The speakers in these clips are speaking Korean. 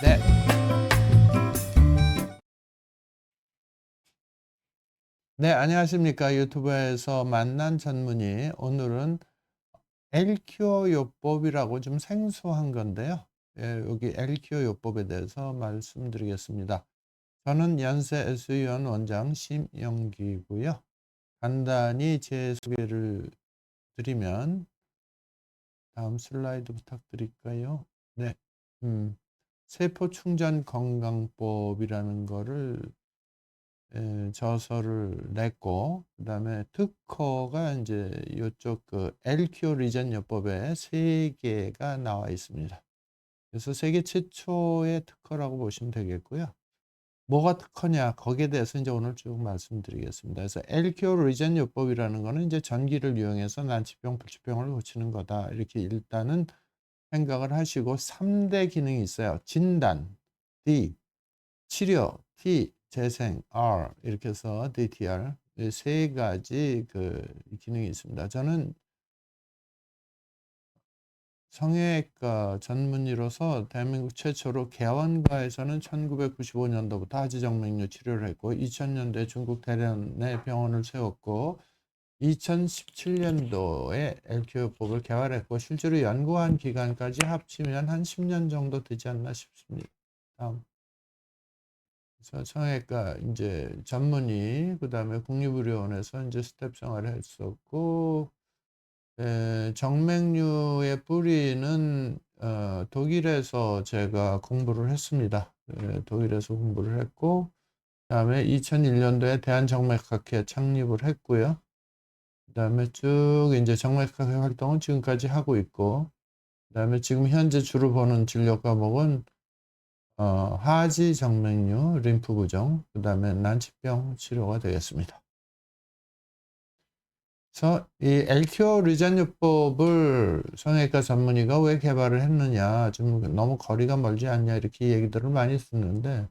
네. 네, 안녕하십니까. 유튜브에서 만난 전문의. 오늘은 엘큐어 요법이라고 좀 생소한 건데요. 예, 여기 엘큐어 요법에 대해서 말씀드리겠습니다. 저는 연세 SU원 원장 심영기고요. 간단히 제 소개를 드리면 다음 슬라이드 부탁드릴까요? 네. 세포 충전 건강법이라는 거를 저서를 냈고, 그다음에 특허가 이제 요쪽 그 LQ 리전 요법에 3개가 나와 있습니다. 그래서 세계 최초의 특허라고 보시면 되겠고요. 뭐가 특허냐? 거기에 대해서 이제 오늘 쭉 말씀드리겠습니다. 그래서 LQ 리전 요법이라는 거는 이제 전기를 이용해서 난치병, 불치병을 고치는 거다. 이렇게 일단은 생각을 하시고 3대 기능이 있어요. 진단, D, 치료, T, 재생, R 이렇게 해서 DTR 이 세 가지 그 기능이 있습니다. 저는 성형외과 전문의로서 대한민국 최초로 개원가에서는 1995년도부터 하지정맥류 치료를 했고 2000년도에 중국 대련에 병원을 세웠고 2017년도에 LQ요법을 개발했고 실제로 연구한 기간까지 합치면 한 10년 정도 되지 않나 싶습니다. 다음. 그래서 성형외과 이제 전문의, 그다음에 국립의료원에서 이제 스텝 생활을 했었고, 정맥류의 뿌리는 독일에서 제가 공부를 했습니다. 독일에서 공부를 했고, 그다음에 2001년도에 대한정맥학회 창립을 했고요. 그다음에 쭉 이제 정맥학회 활동은 지금까지 하고 있고, 그다음에 지금 현재 주로 보는 진료 과목은 하지 정맥류, 림프 부종, 그다음에 난치병 치료가 되겠습니다. 그래서 이 엘큐어 리전요법을 성형외과 전문의가 왜 개발을 했느냐, 좀 너무 거리가 멀지 않냐 이렇게 얘기들을 많이 듣는데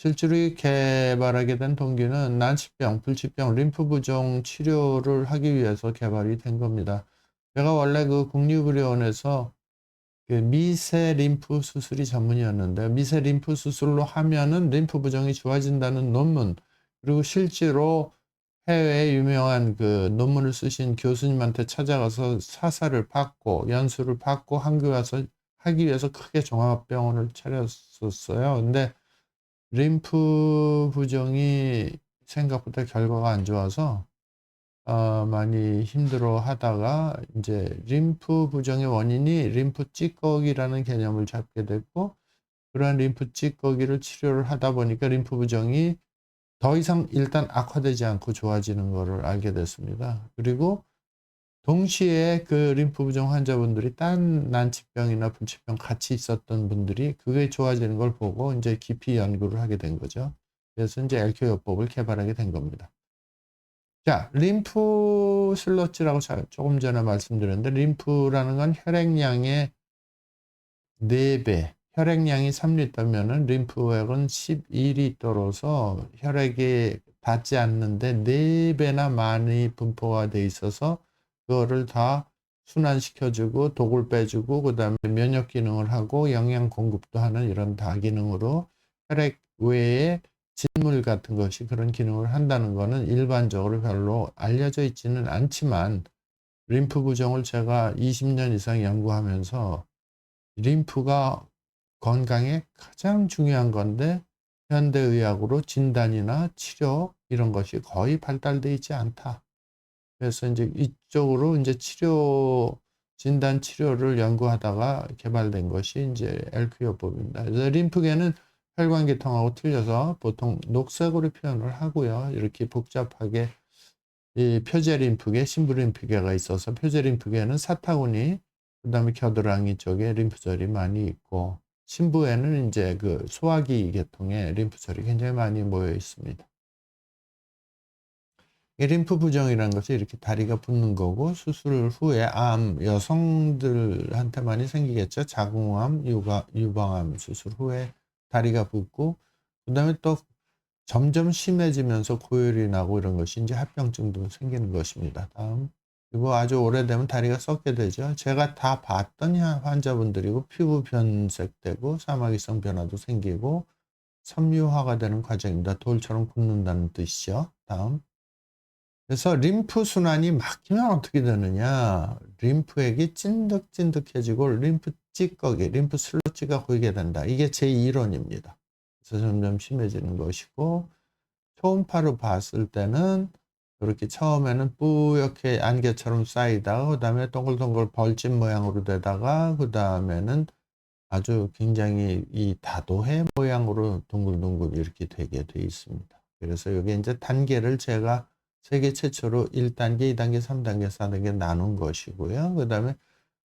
실제로 이 개발하게 된 동기는 난치병, 불치병, 림프 부종 치료를 하기 위해서 개발이 된 겁니다. 제가 원래 그 국립의료원에서 그 미세 림프 수술이 전문이었는데 미세 림프 수술로 하면은 림프 부종이 좋아진다는 논문, 그리고 실제로 해외에 유명한 그 논문을 쓰신 교수님한테 찾아가서 사사를 받고 연수를 받고 하기 위해서 크게 종합병원을 차렸었어요. 근데 림프 부종이 생각보다 결과가 안 좋아서 많이 힘들어 하다가 이제 림프 부종의 원인이 림프 찌꺼기라는 개념을 잡게 됐고, 그러한 림프 찌꺼기를 치료를 하다 보니까 림프 부종이 더 이상 일단 악화되지 않고 좋아지는 것을 알게 됐습니다. 그리고 동시에 그 림프 부종 환자분들이 딴 난치병이나 불치병 같이 있었던 분들이 그게 좋아지는 걸 보고 이제 깊이 연구를 하게 된 거죠. 그래서 이제 엘큐요법을 개발하게 된 겁니다. 자, 림프 슬러지라고 조금 전에 말씀드렸는데, 림프라는 건 혈액량의 4배, 혈액량이 3리터면은 림프액은 12리터로서 혈액이 닿지 않는데 4배나 많이 분포가 돼 있어서 그거를 다 순환시켜주고 독을 빼주고 그다음에 면역 기능을 하고 영양 공급도 하는 이런 다기능으로 혈액 외에 진물 같은 것이 그런 기능을 한다는 거는 일반적으로 별로 알려져 있지는 않지만, 림프 부종을 제가 20년 이상 연구하면서 림프가 건강에 가장 중요한 건데 현대의학으로 진단이나 치료 이런 것이 거의 발달되어 있지 않다. 그래서 이제 이쪽으로 이제 진단 치료를 연구하다가 개발된 것이 이제 엘크요법입니다. 그래서 림프계는 혈관계통하고 틀려서 보통 녹색으로 표현을 하고요. 이렇게 복잡하게 이 표제림프계, 심부림프계가 있어서 표제림프계는 사타구니, 그다음에 겨드랑이 쪽에 림프절이 많이 있고, 심부에는 이제 그 소화기 계통에 림프절이 굉장히 많이 모여 있습니다. 이 림프 부종이라는 것이 이렇게 다리가 붓는 거고, 수술 후에 여성들한테 많이 생기겠죠. 자궁암, 유방암 수술 후에 다리가 붓고, 그다음에 또 점점 심해지면서 고열이 나고 이런 것이 이제 합병증도 생기는 것입니다. 다음. 그리고 아주 오래되면 다리가 썩게 되죠. 제가 다 봤던 환자분들이고 피부 변색되고 사마귀성 변화도 생기고 섬유화가 되는 과정입니다. 돌처럼 굳는다는 뜻이죠. 다음. 그래서 림프 순환이 막히면 어떻게 되느냐? 림프액이 찐득찐득해지고 림프 찌꺼기, 림프 슬러지가 고이게 된다. 이게 제 이론입니다. 그래서 점점 심해지는 것이고 초음파로 봤을 때는 이렇게 처음에는 뿌옇게 안개처럼 쌓이다가 그다음에 동글동글 벌집 모양으로 되다가 그다음에는 아주 굉장히 이 다도해 모양으로 둥글둥글 이렇게 되게 돼 있습니다. 그래서 여기 이제 단계를 제가 세계 최초로 1단계, 2단계, 3단계, 4단계 나눈 것이고요. 그다음에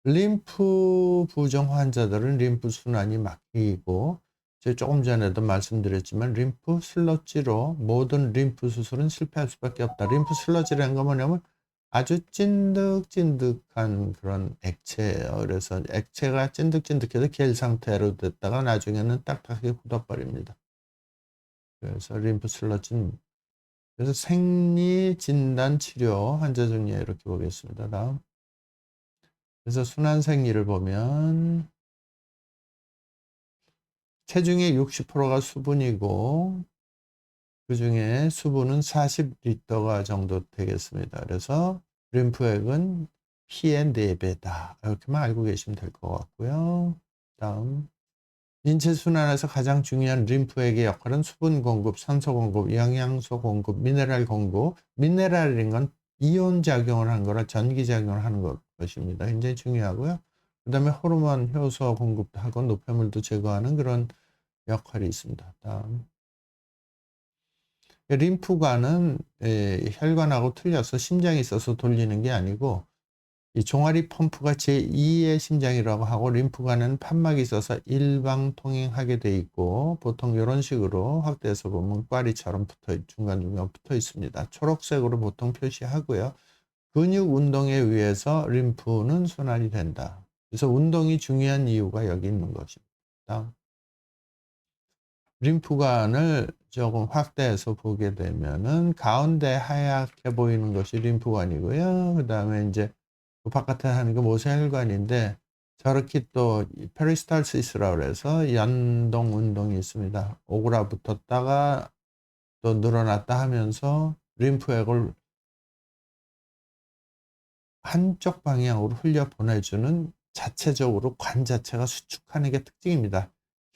림프 부종 환자들은 림프 순환이 막히고 제가 조금 전에도 말씀드렸지만 림프 슬러지로 모든 림프 수술은 실패할 수밖에 없다. 림프 슬러지라는 건 뭐냐면 아주 찐득찐득한 그런 액체예요. 그래서 액체가 찐득찐득해서 겔 상태로 됐다가 나중에는 딱딱하게 굳어버립니다. 그래서 림프 슬러지는 그래서 생리 진단 치료 환자 정리에 이렇게 보겠습니다. 다음. 그래서 순환 생리를 보면 체중의 60%가 수분이고 그중에 수분은 40리터가 정도 되겠습니다. 그래서 림프액은 피의 4배다. 이렇게만 알고 계시면 될 것 같고요. 다음. 인체 순환에서 가장 중요한 림프액의 역할은 수분 공급, 산소 공급, 영양소 공급, 미네랄 공급. 미네랄인 건 이온 작용을 하는 거라 전기 작용을 하는 것입니다. 굉장히 중요하고요. 그 다음에 호르몬, 효소 공급도 하고 노폐물도 제거하는 그런 역할이 있습니다. 다음. 림프관은 혈관하고 틀려서 심장이 있어서 돌리는 게 아니고 이 종아리 펌프가 제2의 심장이라고 하고 림프관은 판막이 있어서 일방통행하게 돼 있고 보통 이런 식으로 확대해서 보면 꽈리처럼 중간중간 붙어 있습니다. 초록색으로 보통 표시하고요. 근육 운동에 의해서 림프는 순환이 된다. 그래서 운동이 중요한 이유가 여기 있는 것입니다. 림프관을 조금 확대해서 보게 되면은 가운데 하얗게 보이는 것이 림프관이고요. 그다음에 이제 그 바깥에 하는 게 모세혈관인데 저렇게 또 페리스탈시스라고 해서 연동 운동이 있습니다. 오그라붙었다가 또 늘어났다 하면서 림프액을 한쪽 방향으로 흘려 보내주는 자체적으로 관 자체가 수축하는 게 특징입니다.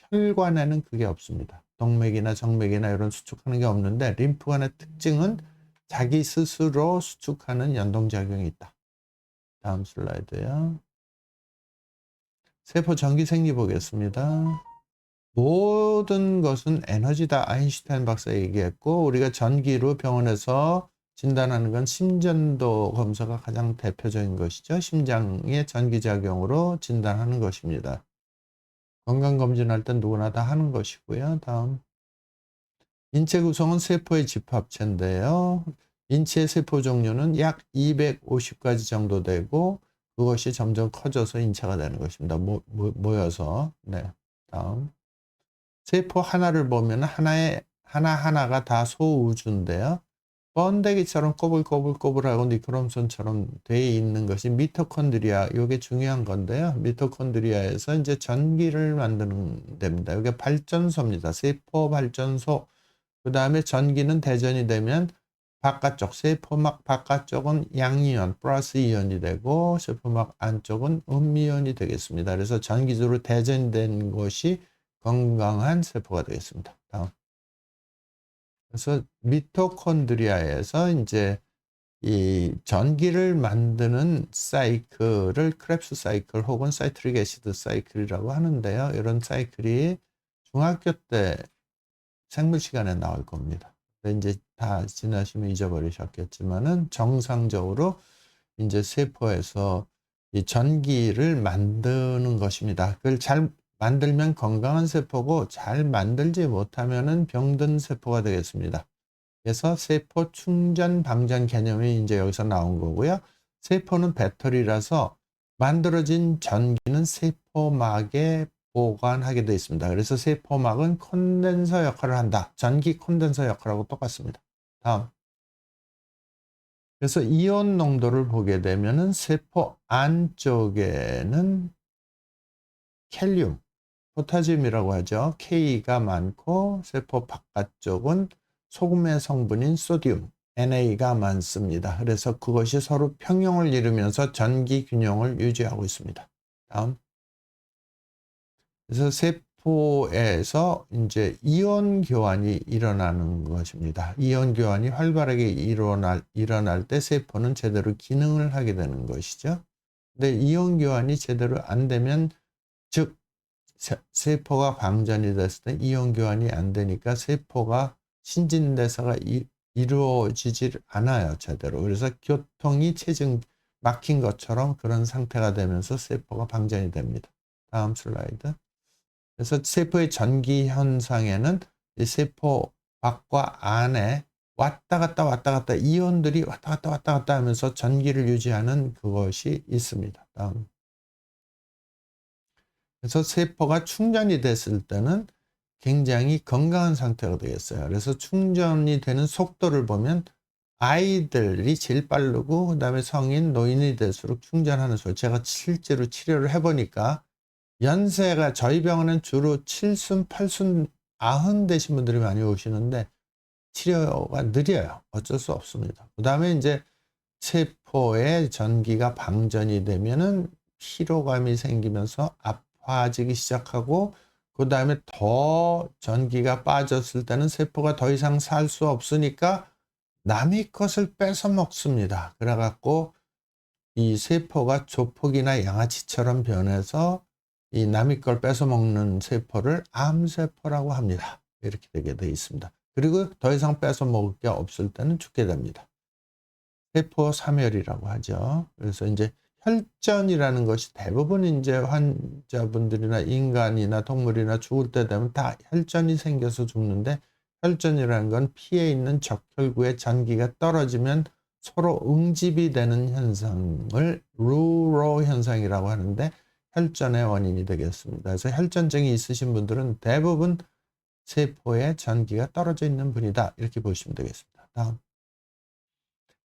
혈관에는 그게 없습니다. 동맥이나 정맥이나 이런 수축하는 게 없는데 림프관의 특징은 자기 스스로 수축하는 연동작용이 있다. 다음 슬라이드요. 세포 전기 생리 보겠습니다. 모든 것은 에너지다. 아인슈타인 박사 얘기했고 우리가 전기로 병원에서 진단하는 건 심전도 검사가 가장 대표적인 것이죠. 심장의 전기작용으로 진단하는 것입니다. 건강검진할 땐 누구나 다 하는 것이고요. 다음. 인체 구성은 세포의 집합체인데요. 인체 세포 종류는 약 250가지 정도 되고 그것이 점점 커져서 인체가 되는 것입니다. 모여서. 네. 다음. 세포 하나를 보면 하나하나가 다 소우주인데요. 번데기처럼 꼬불꼬불꼬불하고 니크롬손처럼 되어 있는 것이 미토콘드리아, 이게 중요한 건데요. 미토콘드리아에서 이제 전기를 만드는 데입니다. 이게 발전소입니다. 세포 발전소. 그 다음에 전기는 대전이 되면 바깥쪽, 세포막 바깥쪽은 양이온, 플러스 이온이 되고 세포막 안쪽은 음이온이 되겠습니다. 그래서 전기적으로 대전된 것이 건강한 세포가 되겠습니다. 다음. 그래서 미토콘드리아에서 이제 이 전기를 만드는 사이클을 크랩스 사이클 혹은 사이트릭 애시드 사이클이라고 하는데요. 이런 사이클이 중학교 때 생물 시간에 나올 겁니다. 이제 다 지나시면 잊어버리셨겠지만은 정상적으로 이제 세포에서 이 전기를 만드는 것입니다. 그걸 잘 만들면 건강한 세포고 잘 만들지 못하면은 병든 세포가 되겠습니다. 그래서 세포 충전 방전 개념이 이제 여기서 나온 거고요. 세포는 배터리라서 만들어진 전기는 세포막에 보관하게 되어 있습니다. 그래서 세포막은 콘덴서 역할을 한다. 전기 콘덴서 역할하고 똑같습니다. 다음. 그래서 이온 농도를 보게 되면은 세포 안쪽에는 캘륨, 포타슘이라고 하죠. K가 많고 세포 바깥쪽은 소금의 성분인 소듐, NA가 많습니다. 그래서 그것이 서로 평형을 이루면서 전기 균형을 유지하고 있습니다. 다음. 그래서 세포에서 이제 이온 교환이 일어나는 것입니다. 이온 교환이 활발하게 일어날 때 세포는 제대로 기능을 하게 되는 것이죠. 근데 이온 교환이 제대로 안 되면, 즉 세포가 방전이 됐을 때 이온 교환이 안 되니까 세포가 신진대사가 이루어지질 않아요, 제대로. 그래서 교통이 막힌 것처럼 그런 상태가 되면서 세포가 방전이 됩니다. 다음 슬라이드. 그래서 세포의 전기 현상에는 이 세포 밖과 안에 왔다 갔다 이온들이 왔다 갔다 하면서 전기를 유지하는 그것이 있습니다. 다음. 그래서 세포가 충전이 됐을 때는 굉장히 건강한 상태가 되겠어요. 그래서 충전이 되는 속도를 보면 아이들이 제일 빠르고 그다음에 성인, 노인이 될수록 충전하는 속, 제가 실제로 치료를 해보니까 연세가 저희 병원은 주로 7순, 8순, 90 되신 분들이 많이 오시는데 치료가 느려요. 어쩔 수 없습니다. 그다음에 이제 세포에 전기가 방전이 되면은 피로감이 생기면서 아파지기 시작하고, 그다음에 더 전기가 빠졌을 때는 세포가 더 이상 살 수 없으니까 남의 것을 뺏어 먹습니다. 그래 갖고 이 세포가 조폭이나 양아치처럼 변해서 이 남의 걸 뺏어 먹는 세포를 암세포라고 합니다. 이렇게 되게 되어 있습니다. 그리고 더 이상 뺏어 먹을 게 없을 때는 죽게 됩니다. 세포 사멸이라고 하죠. 그래서 이제 혈전이라는 것이 대부분 이제 환자분들이나 인간이나 동물이나 죽을 때 되면 다 혈전이 생겨서 죽는데, 혈전이라는 건 피에 있는 적혈구의 전기가 떨어지면 서로 응집이 되는 현상을 루로 현상이라고 하는데, 혈전의 원인이 되겠습니다. 그래서 혈전증이 있으신 분들은 대부분 세포에 전기가 떨어져 있는 분이다, 이렇게 보시면 되겠습니다. 다음.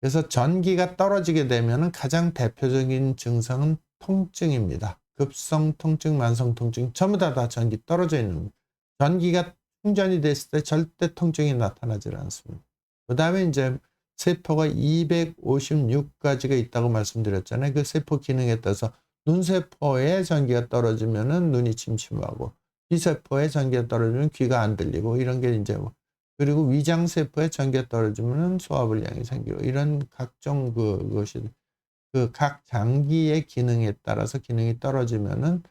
그래서 전기가 떨어지게 되면 가장 대표적인 증상은 통증입니다. 급성 통증, 만성 통증 전부 다 전기 떨어져 있는, 전기가 충전이 됐을 때 절대 통증이 나타나지 않습니다. 그 다음에 이제 세포가 256가지가 있다고 말씀드렸잖아요. 그 세포 기능에 따라서 눈세포에 전기가 떨어지면은 눈이 침침하고, 귀세포에 전기가 떨어지면 귀가 안 들리고, 이런 게 이제 그리고 위장세포에 전기가 떨어지면 소화불량이 생기고, 이런 각종 그것이 그 각 장기의 기능에 따라서 기능이 떨어지면은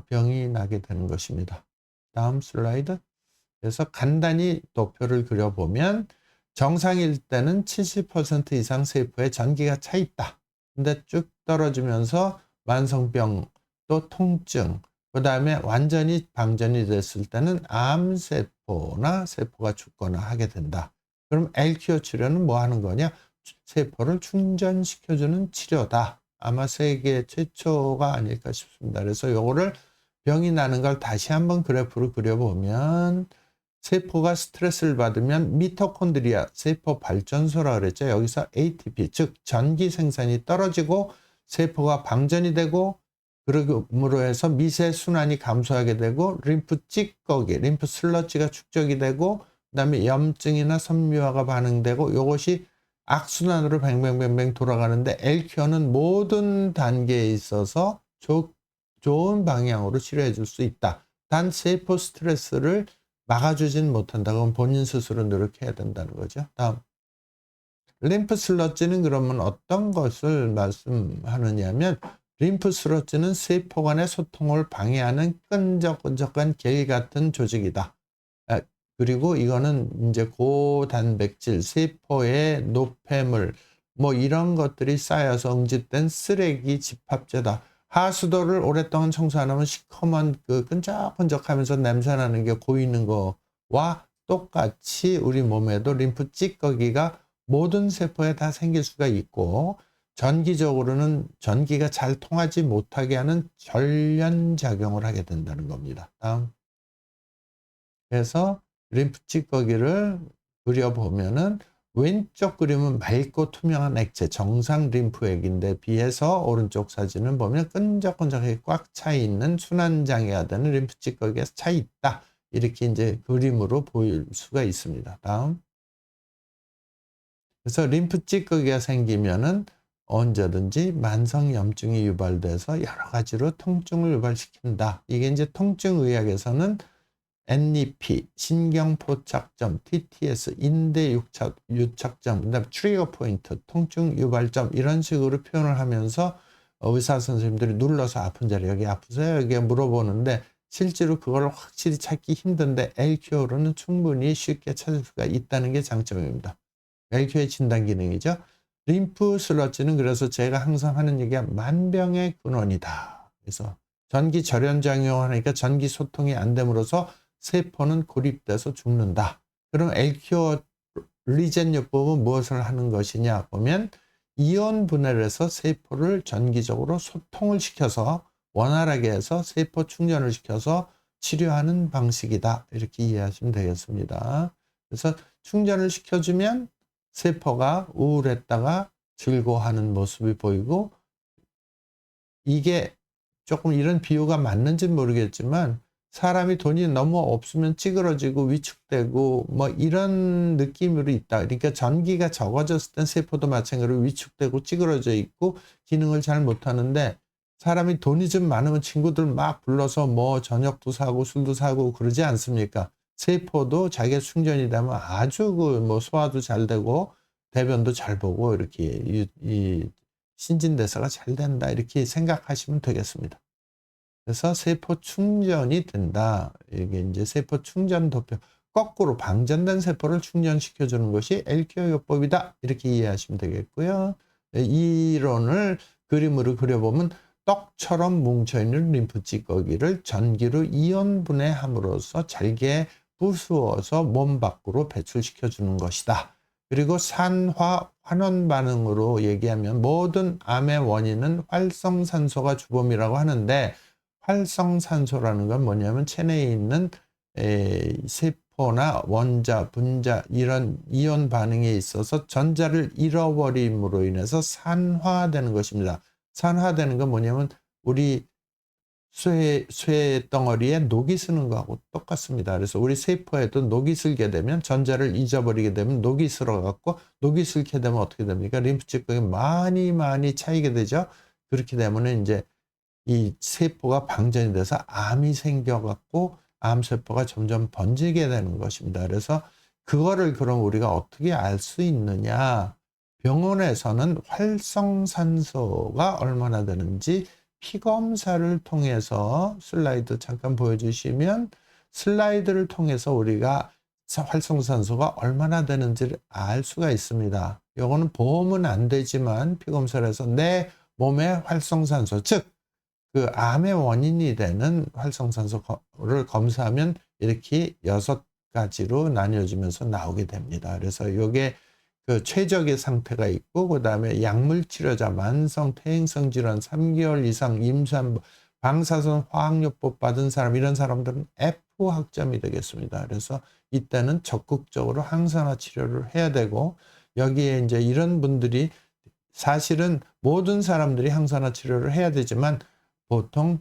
병이 나게 되는 것입니다. 다음 슬라이드. 그래서 간단히 도표를 그려보면 정상일 때는 70% 이상 세포에 전기가 차 있다. 근데 쭉 떨어지면서 만성병, 또 통증, 그 다음에 완전히 방전이 됐을 때는 암세포나 세포가 죽거나 하게 된다. 그럼 LQO 치료는 뭐 하는 거냐? 세포를 충전시켜주는 치료다. 아마 세계 최초가 아닐까 싶습니다. 그래서 요거를 병이 나는 걸 다시 한번 그래프로 그려보면, 세포가 스트레스를 받으면 미토콘드리아, 세포 발전소라 그랬죠. 여기서 ATP, 즉 전기 생산이 떨어지고 세포가 방전이 되고, 그러므로 해서 미세 순환이 감소하게 되고 림프 찌꺼기, 림프 슬러지가 축적이 되고, 그다음에 염증이나 섬유화가 반응되고, 이것이 악순환으로 뱅뱅뱅뱅 돌아가는데, LQ는 모든 단계에 있어서 좋은 방향으로 치료해 줄 수 있다. 단 세포 스트레스를 막아주진 못한다. 그럼 본인 스스로 노력해야 된다는 거죠. 다음. 림프 슬러지는 그러면 어떤 것을 말씀하느냐면, 림프 슬러지는 세포 간의 소통을 방해하는 끈적끈적한 겔 같은 조직이다. 그리고 이거는 이제 고단백질, 세포의 노폐물, 뭐 이런 것들이 쌓여서 응집된 쓰레기 집합제다. 하수도를 오랫동안 청소 안 하면 시커먼 그 끈적끈적하면서 냄새나는 게 고이는 거와 똑같이 우리 몸에도 림프 찌꺼기가 모든 세포에 다 생길 수가 있고, 전기적으로는 전기가 잘 통하지 못하게 하는 절연작용을 하게 된다는 겁니다. 다음. 그래서 림프 찌꺼기를 그려보면은 왼쪽 그림은 맑고 투명한 액체, 정상 림프액인데 비해서 오른쪽 사진을 보면 끈적끈적하게 꽉 차 있는 순환장애가 되는 림프 찌꺼기가 차 있다. 이렇게 이제 그림으로 보일 수가 있습니다. 다음. 그래서 림프 찌꺼기가 생기면은 언제든지 만성 염증이 유발돼서 여러 가지로 통증을 유발시킨다. 이게 이제 통증의학에서는 NEP, 신경포착점, TTS, 인대 유착점, 그다음에 트리거 포인트, 통증 유발점 이런 식으로 표현을 하면서 의사 선생님들이 눌러서 아픈 자리 여기 아프세요? 여기 물어보는데 실제로 그걸 확실히 찾기 힘든데 LQ로는 충분히 쉽게 찾을 수가 있다는 게 장점입니다. LQ의 진단 기능이죠. 림프 슬러지는 그래서 제가 항상 하는 얘기가 만병의 근원이다. 그래서 전기 절연작용을 하니까 전기 소통이 안 됨으로써 세포는 고립돼서 죽는다. 그럼 엘큐어 리젠요법은 무엇을 하는 것이냐 보면 이온 분해를 해서 세포를 전기적으로 소통을 시켜서 원활하게 해서 세포 충전을 시켜서 치료하는 방식이다. 이렇게 이해하시면 되겠습니다. 그래서 충전을 시켜주면 세포가 우울했다가 즐거워하는 모습이 보이고 이게 조금 이런 비유가 맞는지는 모르겠지만 사람이 돈이 너무 없으면 찌그러지고 위축되고 뭐 이런 느낌으로 있다. 그러니까 전기가 적어졌을 땐 세포도 마찬가지로 위축되고 찌그러져 있고 기능을 잘 못하는데 사람이 돈이 좀 많으면 친구들 막 불러서 뭐 저녁도 사고 술도 사고 그러지 않습니까? 세포도 자기가 충전이 되면 아주 그 뭐 소화도 잘 되고 대변도 잘 보고 이렇게 이 신진대사가 잘 된다 이렇게 생각하시면 되겠습니다. 그래서 세포 충전이 된다. 이게 이제 세포 충전 도표 거꾸로 방전된 세포를 충전시켜 주는 것이 엘큐어요법이다. 이렇게 이해하시면 되겠고요. 이 이론을 그림으로 그려보면 떡처럼 뭉쳐있는 림프 찌꺼기를 전기로 이온 분해함으로써 잘게 부수어서 몸 밖으로 배출시켜 주는 것이다. 그리고 산화 환원 반응으로 얘기하면 모든 암의 원인은 활성산소가 주범이라고 하는데 활성산소라는 건 뭐냐면 체내에 있는 세포나 원자, 분자 이런 이온 반응에 있어서 전자를 잃어버림으로 인해서 산화되는 것입니다. 산화되는 건 뭐냐면 우리 쇠 덩어리에 녹이 쓰는 거하고 똑같습니다. 그래서 우리 세포에도 녹이 슬게 되면 전자를 잊어버리게 되면 녹이 슬어갖고 녹이 슬게 되면 어떻게 됩니까? 림프 찌꺼기 많이 차이게 되죠. 그렇게 되면 이제 이 세포가 방전이 돼서 암이 생겨갖고 암세포가 점점 번지게 되는 것입니다. 그래서 그거를 그럼 우리가 어떻게 알 수 있느냐? 병원에서는 활성산소가 얼마나 되는지 피검사를 통해서 슬라이드 잠깐 보여주시면 슬라이드를 통해서 우리가 활성산소가 얼마나 되는지를 알 수가 있습니다. 이거는 보험은 안 되지만 피검사를 해서 내 몸의 활성산소, 즉 그 암의 원인이 되는 활성산소를 검사하면 이렇게 6가지로 나뉘어지면서 나오게 됩니다. 그래서 이게 그 최적의 상태가 있고 그다음에 약물 치료자, 만성 퇴행성 질환 3개월 이상 임산부, 방사선 화학요법 받은 사람 이런 사람들은 F 학점이 되겠습니다. 그래서 이때는 적극적으로 항산화 치료를 해야 되고 여기에 이제 이런 분들이 사실은 모든 사람들이 항산화 치료를 해야 되지만 보통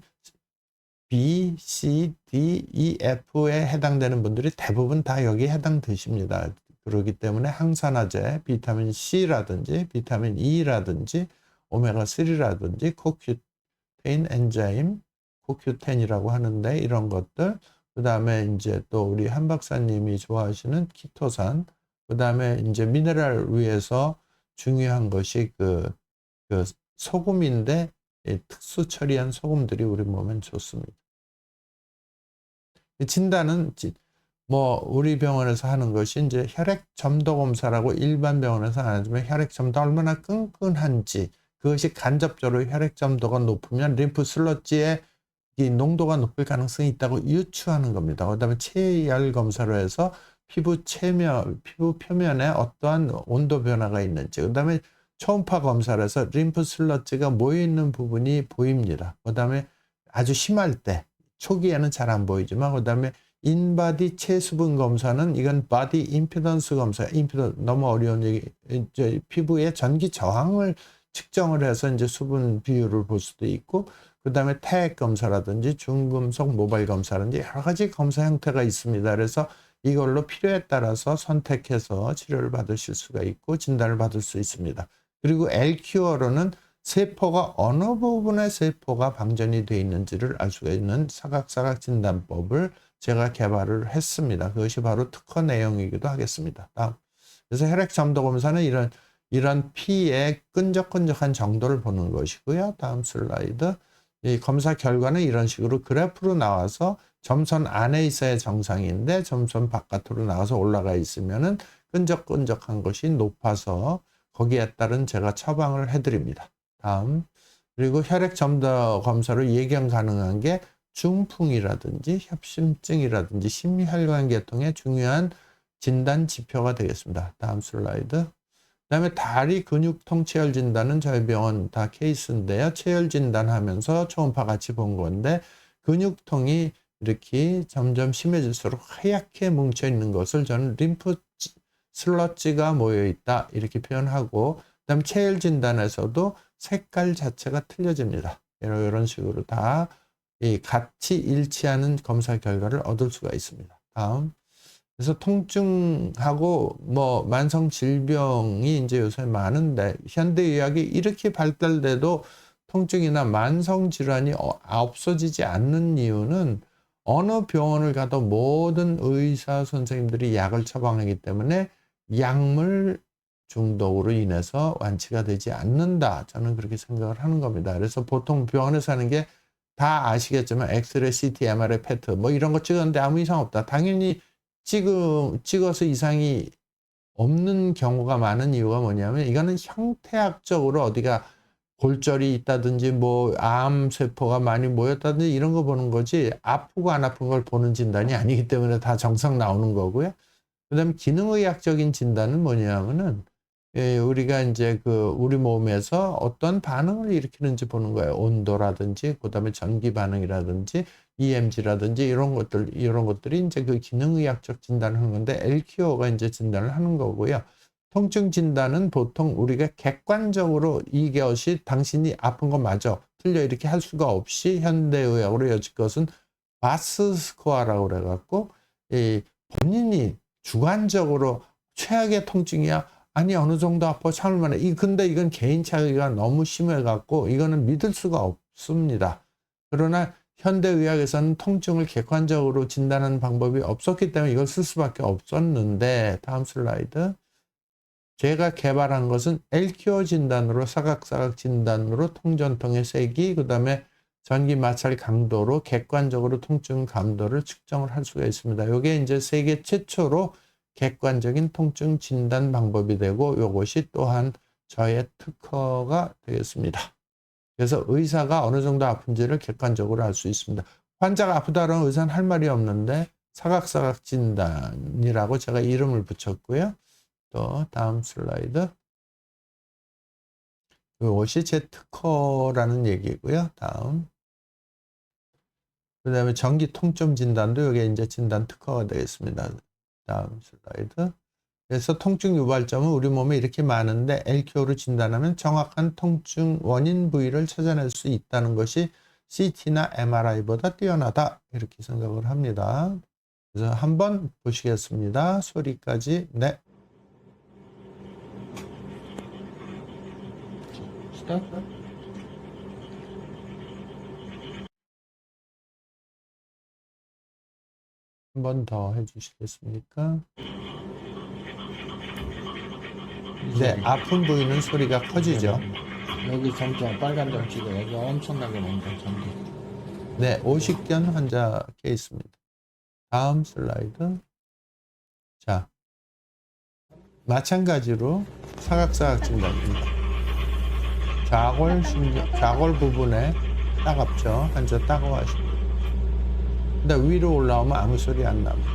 B, C, D, E, F에 해당되는 분들이 대부분 다 여기에 해당되십니다. 그렇기 때문에 항산화제, 비타민 C라든지 비타민 E라든지 오메가3라든지 코큐테인 엔자임, 코큐텐이라고 하는데 이런 것들, 그 다음에 이제 또 우리 한 박사님이 좋아하시는 키토산, 그 다음에 이제 미네랄 위에서 중요한 것이 그 소금인데 특수 처리한 소금들이 우리 몸엔 좋습니다. 진단은 뭐 우리 병원에서 하는 것이 이제 혈액 점도 검사라고 일반 병원에서 안 하지만 혈액 점도 얼마나 끈끈한지 그것이 간접적으로 혈액 점도가 높으면 림프 슬러지의 이 농도가 높을 가능성이 있다고 유추하는 겁니다. 그다음에 체열 검사로 해서 피부 표면에 어떠한 온도 변화가 있는지, 그다음에 초음파 검사를 해서 림프 슬러지가 모여있는 부분이 보입니다. 그 다음에 아주 심할 때 초기에는 잘 안 보이지만 그 다음에 인바디 체수분 검사는 이건 바디 임피던스 검사. 너무 어려운 얘기. 이제 피부의 전기 저항을 측정을 해서 이제 수분 비율을 볼 수도 있고, 그다음에 태액 검사라든지 중금속 모발 검사라든지 여러 가지 검사 형태가 있습니다. 그래서 이걸로 필요에 따라서 선택해서 치료를 받으실 수가 있고 진단을 받을 수 있습니다. 그리고 LQ어로는 세포가 어느 부분의 세포가 방전이 되어 있는지를 알 수가 있는 사각사각 진단법을 제가 개발을 했습니다. 그것이 바로 특허 내용이기도 하겠습니다. 다음. 그래서 혈액 점도 검사는 이런 피의 끈적끈적한 정도를 보는 것이고요. 다음 슬라이드. 이 검사 결과는 이런 식으로 그래프로 나와서 점선 안에 있어야 정상인데 점선 바깥으로 나와서 올라가 있으면은 끈적끈적한 것이 높아서 거기에 따른 제가 처방을 해드립니다. 다음. 그리고 혈액 점도 검사로 예견 가능한 게 중풍이라든지 협심증이라든지 심혈관 계통의 중요한 진단 지표가 되겠습니다. 다음 슬라이드. 그다음에 다리 근육통 체열 진단은 저희 병원 다 케이스인데요. 체열 진단하면서 초음파 같이 본 건데 근육통이 이렇게 점점 심해질수록 하얗게 뭉쳐 있는 것을 저는 림프 슬러지가 모여 있다 이렇게 표현하고, 그다음에 체열 진단에서도 색깔 자체가 틀려집니다. 이런 식으로 다 같이 일치하는 검사 결과를 얻을 수가 있습니다. 다음. 그래서 통증하고 뭐 만성 질병이 이제 요새 많은데 현대의학이 이렇게 발달돼도 통증이나 만성 질환이 없어지지 않는 이유는 어느 병원을 가도 모든 의사 선생님들이 약을 처방하기 때문에 약물 중독으로 인해서 완치가 되지 않는다. 저는 그렇게 생각을 하는 겁니다. 그래서 보통 병원에서 하는 게 다 아시겠지만 엑스레이, CT, MRI, 페트 뭐 이런 거 찍었는데 아무 이상 없다. 당연히 찍어서 이상이 없는 경우가 많은 이유가 뭐냐면 이거는 형태학적으로 어디가 골절이 있다든지 뭐 암세포가 많이 모였다든지 이런 거 보는 거지 아프고 안 아픈 걸 보는 진단이 아니기 때문에 다 정상 나오는 거고요. 그다음에 기능의학적인 진단은 뭐냐면은 우리가 이제 우리 몸에서 어떤 반응을 일으키는지 보는 거예요. 온도라든지 그다음에 전기 반응이라든지 EMG라든지 이런 것들이 이제 기능의학적 진단을 하는 건데 LQO가 이제 진단을 하는 거고요. 통증 진단은 보통 우리가 객관적으로 이것이 당신이 아픈 거 맞아, 틀려 이렇게 할 수가 없이 현대의학으로 여질 것은 바스 스코어라고 그래갖고 본인이 주관적으로 최악의 통증이야. 아니 어느 정도 아파 참을 만해. 근데 이건 개인 차이가 너무 심해갖고 이거는 믿을 수가 없습니다. 그러나 현대의학에서는 통증을 객관적으로 진단하는 방법이 없었기 때문에 이걸 쓸 수밖에 없었는데, 다음 슬라이드. 제가 개발한 것은 LQO 진단으로 사각사각 진단으로 통전통의 세기, 그 다음에 전기 마찰 강도로 객관적으로 통증 감도를 측정을 할 수가 있습니다. 이게 이제 세계 최초로 객관적인 통증 진단 방법이 되고 이것이 또한 저의 특허가 되겠습니다. 그래서 의사가 어느 정도 아픈지를 객관적으로 알 수 있습니다. 환자가 아프다는 의사는 할 말이 없는데 사각사각 진단이라고 제가 이름을 붙였고요. 또 다음 슬라이드. 이것이 제 특허라는 얘기고요. 다음. 그 다음에 전기 통증 진단도 이게 이제 진단 특허가 되겠습니다. 다음 슬라이드. 그래서 통증 유발점은 우리 몸에 이렇게 많은데 LQO로 진단하면 정확한 통증 원인 부위를 찾아낼 수 있다는 것이 CT나 MRI보다 뛰어나다 이렇게 생각을 합니다. 그래서 한번 보시겠습니다. 소리까지. 네. 스타트. 한 번 더 해주시겠습니까? 네, 아픈 부위는 소리가 커지죠. 여기 점점 빨간 점지가 여기 엄청나게 많다. 전기. 네, 오십견 환자 케이스입니다. 다음 슬라이드. 자, 마찬가지로 사각사각 진단입니다. 좌골 부분에 따갑죠. 환자 따가워하십니다. 근데 위로 올라오면 아무 소리 안 납니다.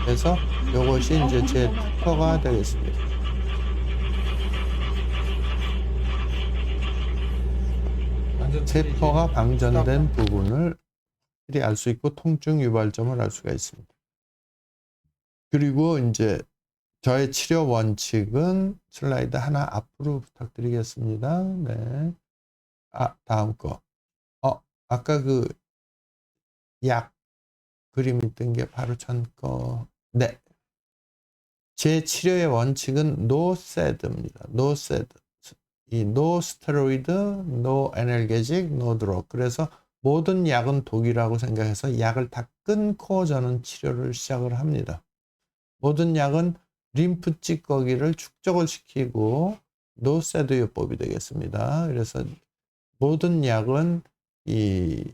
그래서 이것이 이제 제 특허가 되겠습니다. 세포가 방전된 부분을 확실히 알 수 있고 통증 유발점을 알 수가 있습니다. 그리고 이제 저의 치료 원칙은 슬라이드 하나 앞으로 부탁드리겠습니다. 네. 다음 거. 아까 그 약 그림 있던 게 바로 전 거. 네. 제 치료의 원칙은 no SAD입니다. no SAD. 이 no 스테로이드, no 애널게직, no drug. 그래서 모든 약은 독이라고 생각해서 약을 다 끊고 저는 치료를 시작을 합니다. 모든 약은 림프 찌꺼기를 축적을 시키고 no SAD 요법이 되겠습니다. 그래서 모든 약은 이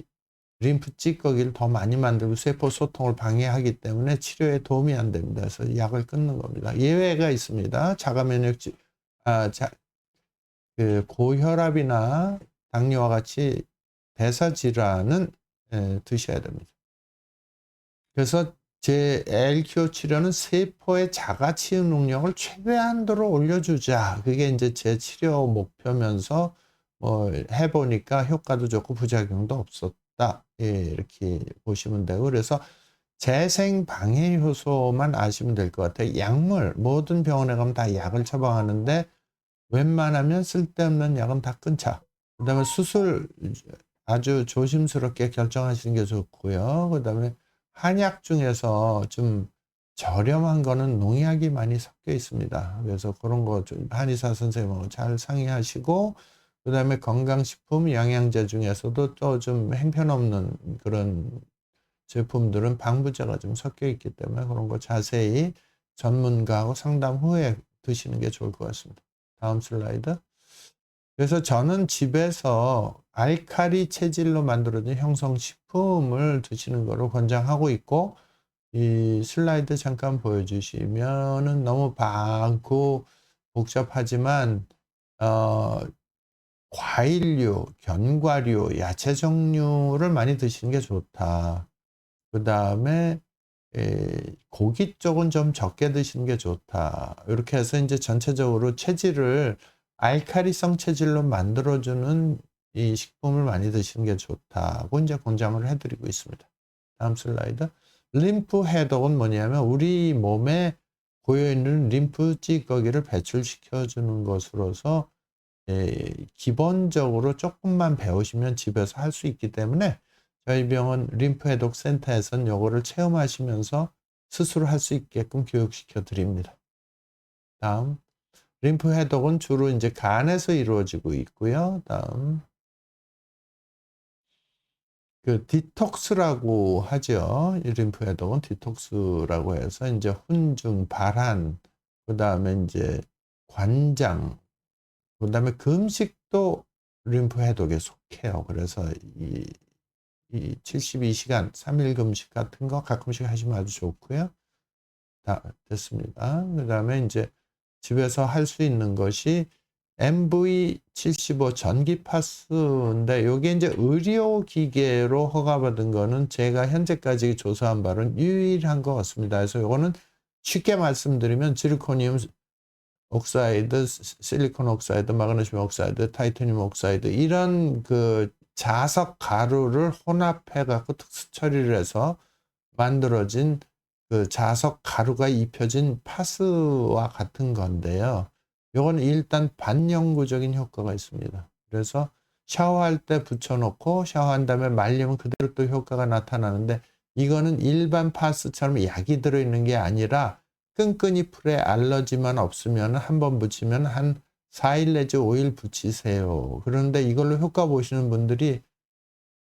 림프 찌꺼기를 더 많이 만들고 세포 소통을 방해하기 때문에 치료에 도움이 안 됩니다. 그래서 약을 끊는 겁니다. 예외가 있습니다. 자가 면역질, 그 고혈압이나 당뇨와 같이 대사 질환은 드셔야 됩니다. 그래서 제 ALKO 치료는 세포의 자가 치유 능력을 최대한도로 올려주자. 그게 이제 제 치료 목표면서 해보니까 효과도 좋고 부작용도 없었다. 예, 이렇게 보시면 되고 그래서 재생 방해 효소만 아시면 될 것 같아요. 약물 모든 병원에 가면 다 약을 처방하는데 웬만하면 쓸데없는 약은 다 끊자. 그다음에 수술 아주 조심스럽게 결정하시는 게 좋고요. 그다음에 한약 중에서 좀 저렴한 거는 농약이 많이 섞여 있습니다. 그래서 그런 거 좀 한의사 선생님하고 잘 상의하시고 그다음에 건강식품, 영양제 중에서도 또 좀 행편없는 그런 제품들은 방부제가 좀 섞여 있기 때문에 그런 거 자세히 전문가하고 상담 후에 드시는 게 좋을 것 같습니다. 다음 슬라이드. 그래서 저는 집에서 알칼리 체질로 만들어진 형성식품을 드시는 거를 권장하고 있고, 이 슬라이드 잠깐 보여주시면은 너무 많고 복잡하지만, 어, 과일류, 견과류, 야채 종류를 많이 드시는 게 좋다. 그 다음에 고기 쪽은 좀 적게 드시는 게 좋다. 이렇게 해서 이제 전체적으로 체질을 알칼리성 체질로 만들어주는 이 식품을 많이 드시는 게 좋다고 이제 권장을 해드리고 있습니다. 다음 슬라이드. 림프 해독은 뭐냐면 우리 몸에 고여있는 림프 찌꺼기를 배출시켜주는 것으로서 기본적으로 조금만 배우시면 집에서 할 수 있기 때문에 저희 병원 림프 해독 센터에서는 요거를 체험하시면서 스스로 할 수 있게끔 교육시켜 드립니다. 다음 림프 해독은 주로 이제 간에서 이루어지고 있고요. 다음 그 디톡스라고 하죠. 이 림프 해독은 디톡스라고 해서 이제 훈증, 발한, 그다음에 이제 관장, 그다음에 금식도 림프 해독에 속해요. 그래서 이 72시간 3일 금식 같은 거 가끔씩 하시면 아주 좋고요. 다 됐습니다. 그다음에 이제 집에서 할 수 있는 것이 MV75 전기 파스인데 요게 이제 의료 기계로 허가받은 거는 제가 현재까지 조사한 바로는 유일한 것 같습니다. 그래서 요거는 쉽게 말씀드리면 지르코늄 옥사이드, 실리콘 옥사이드, 마그네슘 옥사이드, 타이타늄 옥사이드 이런 그 자석 가루를 혼합해 갖고 특수 처리를 해서 만들어진 그 자석 가루가 입혀진 파스와 같은 건데요. 요건 일단 반영구적인 효과가 있습니다. 그래서 샤워할 때 붙여놓고 샤워한 다음에 말리면 그대로 또 효과가 나타나는데 이거는 일반 파스처럼 약이 들어있는 게 아니라 끈끈이 풀에 알러지만 없으면 한번 붙이면 한 4일 내지 5일 붙이세요. 그런데 이걸로 효과 보시는 분들이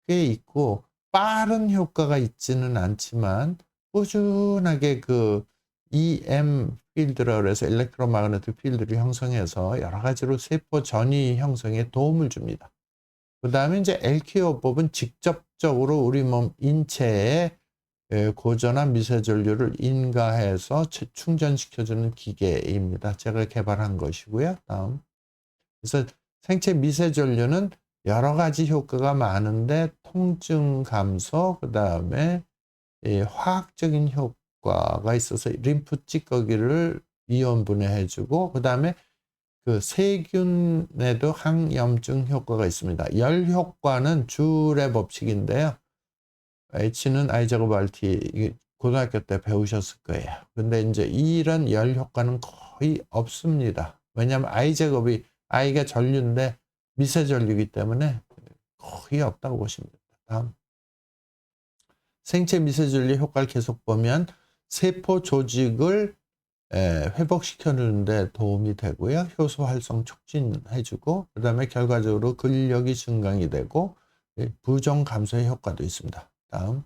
꽤 있고 빠른 효과가 있지는 않지만 꾸준하게 그 EM 필드라 그래서 일렉트로마그네틱 필드를 형성해서 여러 가지로 세포 전이 형성에 도움을 줍니다. 그 다음에 이제 LKO법은 직접적으로 우리 몸 인체에 고전한 미세전류를 인가해서 충전시켜주는 기계입니다. 제가 개발한 것이고요. 다음. 그래서 생체 미세전류는 여러 가지 효과가 많은데 통증 감소, 그 다음에 화학적인 효과가 있어서 림프 찌꺼기를 이온 분해해주고, 그 다음에 그 세균에도 항염증 효과가 있습니다. 열 효과는 줄의 법칙인데요. H는 I 제곱 RT 이게 고등학교 때 배우셨을 거예요. 근데 이제 이런 열 효과는 거의 없습니다. 왜냐하면 I 제곱이 I가 전류인데 미세 전류이기 때문에 거의 없다고 보시면 됩니다. 다음. 생체 미세 전류 효과를 계속 보면 세포 조직을 회복시켜주는데 도움이 되고요. 효소 활성 촉진해주고 그다음에 결과적으로 근력이 증강이 되고 부종 감소의 효과도 있습니다. 다음.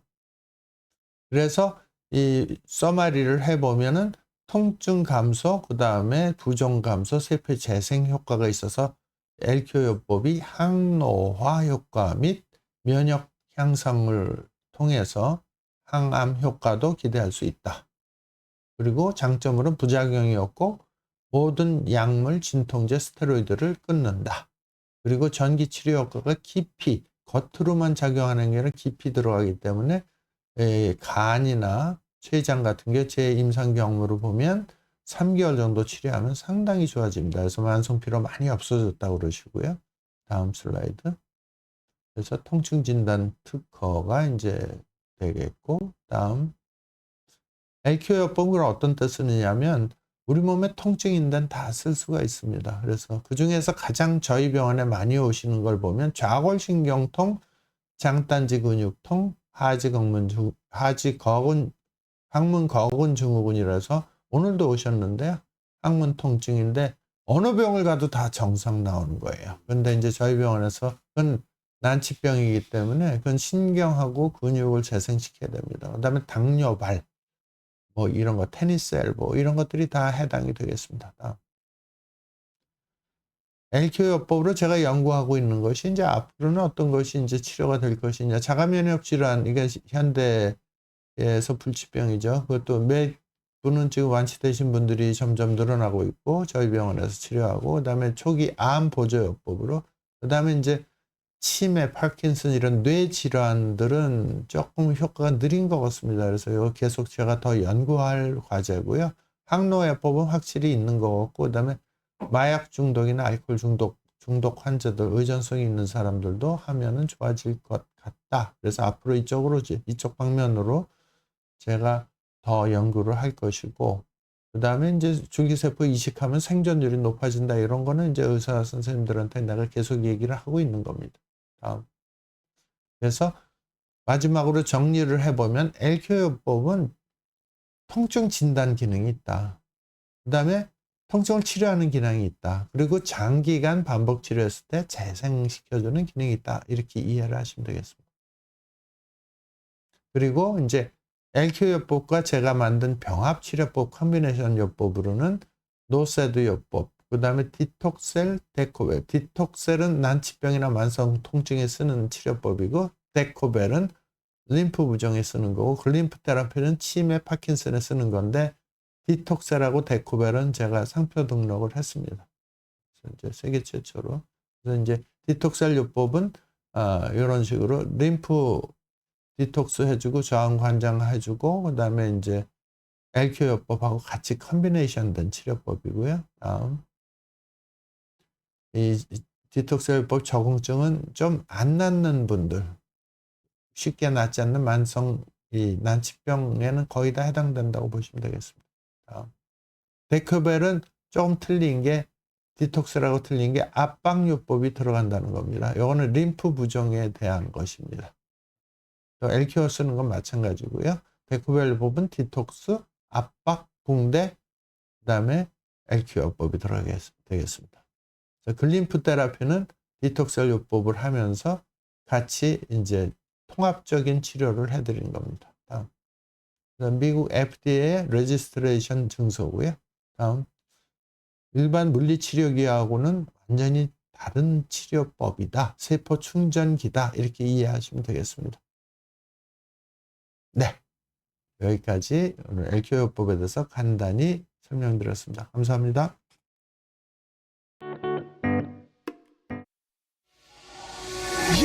그래서 이 써마리를 해보면은 통증 감소, 그다음에 부종 감소, 세포 재생 효과가 있어서 LQ요법이 항노화 효과 및 면역 향상을 통해서 항암 효과도 기대할 수 있다. 그리고 장점으로는 부작용이 없고 모든 약물, 진통제, 스테로이드를 끊는다. 그리고 전기 치료 효과가 깊이 겉으로만 작용하는 게 아니라 깊이 들어가기 때문에 간이나 췌장 같은 게 제 임상 경험으로 보면 3개월 정도 치료하면 상당히 좋아집니다. 그래서 만성 피로 많이 없어졌다고 그러시고요. 다음 슬라이드. 그래서 통증 진단 특허가 이제 되겠고, 다음. LQ요법을 어떤 때 쓰느냐면 우리 몸에 통증인 데는 다 쓸 수가 있습니다. 그래서 그중에서 가장 저희 병원에 많이 오시는 걸 보면 좌골신경통, 장단지 근육통, 항문 거근 증후군이라서 오늘도 오셨는데요. 항문 통증인데 어느 병을 가도 다 정상 나오는 거예요. 그런데 이제 저희 병원에서 그건 난치병이기 때문에 그건 신경하고 근육을 재생시켜야 됩니다. 그다음에 당뇨발 뭐 이런 거 테니스 엘보 이런 것들이 다 해당이 되겠습니다. LQ요법으로 제가 연구하고 있는 것이 이제 앞으로는 어떤 것이 이제 치료가 될 것이냐. 자가면역 질환 이게 현대에서 불치병이죠. 그것도 몇 분은 지금 완치되신 분들이 점점 늘어나고 있고 저희 병원에서 치료하고 그다음에 초기 암 보조요법으로 그다음에 이제 치매, 파킨슨 이런 뇌 질환들은 조금 효과가 느린 것 같습니다. 그래서 이거 계속 제가 더 연구할 과제고요. 항노화법은 확실히 있는 것 같고 그다음에 마약 중독이나 알코올 중독 환자들, 의존성이 있는 사람들도 하면은 좋아질 것 같다. 그래서 앞으로 이쪽 방면으로 제가 더 연구를 할 것이고, 그 다음에 이제 줄기세포 이식하면 생존율이 높아진다. 이런 거는 이제 의사 선생님들한테 내가 계속 얘기를 하고 있는 겁니다. 다음. 그래서 마지막으로 정리를 해보면 LQ요법은 통증 진단 기능이 있다. 그 다음에 통증을 치료하는 기능이 있다. 그리고 장기간 반복 치료했을 때 재생시켜주는 기능이 있다. 이렇게 이해를 하시면 되겠습니다. 그리고 이제 LQ요법과 제가 만든 병합치료법 컨비네이션 요법으로는 노세드 요법, 그 다음에 디톡셀, 데코벨. 디톡셀은 난치병이나 만성 통증에 쓰는 치료법이고 데코벨은 림프 부종에 쓰는 거고 글림프 테라피는 치매, 파킨슨에 쓰는 건데 디톡셀하고 데코벨은 제가 상표 등록을 했습니다. 그래서 이제 세계 최초로. 그래서 이제 디톡셀 요법은 이런 식으로 림프 디톡스 해주고 저항 관장 해주고 그다음에 이제 LQ요법하고 같이 컨비네이션 된 치료법이고요. 다음 이 디톡스요법 적응증은 좀 안 낫는 분들 쉽게 낫지 않는 만성 이 난치병에는 거의 다 해당된다고 보시면 되겠습니다. 다음 데크벨은 조금 틀린 게 디톡스라고 틀린 게 압박요법이 들어간다는 겁니다. 이거는 림프 부종에 대한 것입니다. 또 LQO 쓰는 건 마찬가지고요. 데크벨법은 디톡스, 압박, 붕대, 그 다음에 LQO법이 되겠습니다. 글림프 테라피는 디톡셀 요법을 하면서 같이 이제 통합적인 치료를 해드리는 겁니다. 다음. 미국 FDA의 레지스트레이션 증서고요. 다음. 일반 물리치료기하고는 완전히 다른 치료법이다. 세포 충전기다. 이렇게 이해하시면 되겠습니다. 네. 여기까지 오늘 LQ요법에 대해서 간단히 설명드렸습니다. 감사합니다.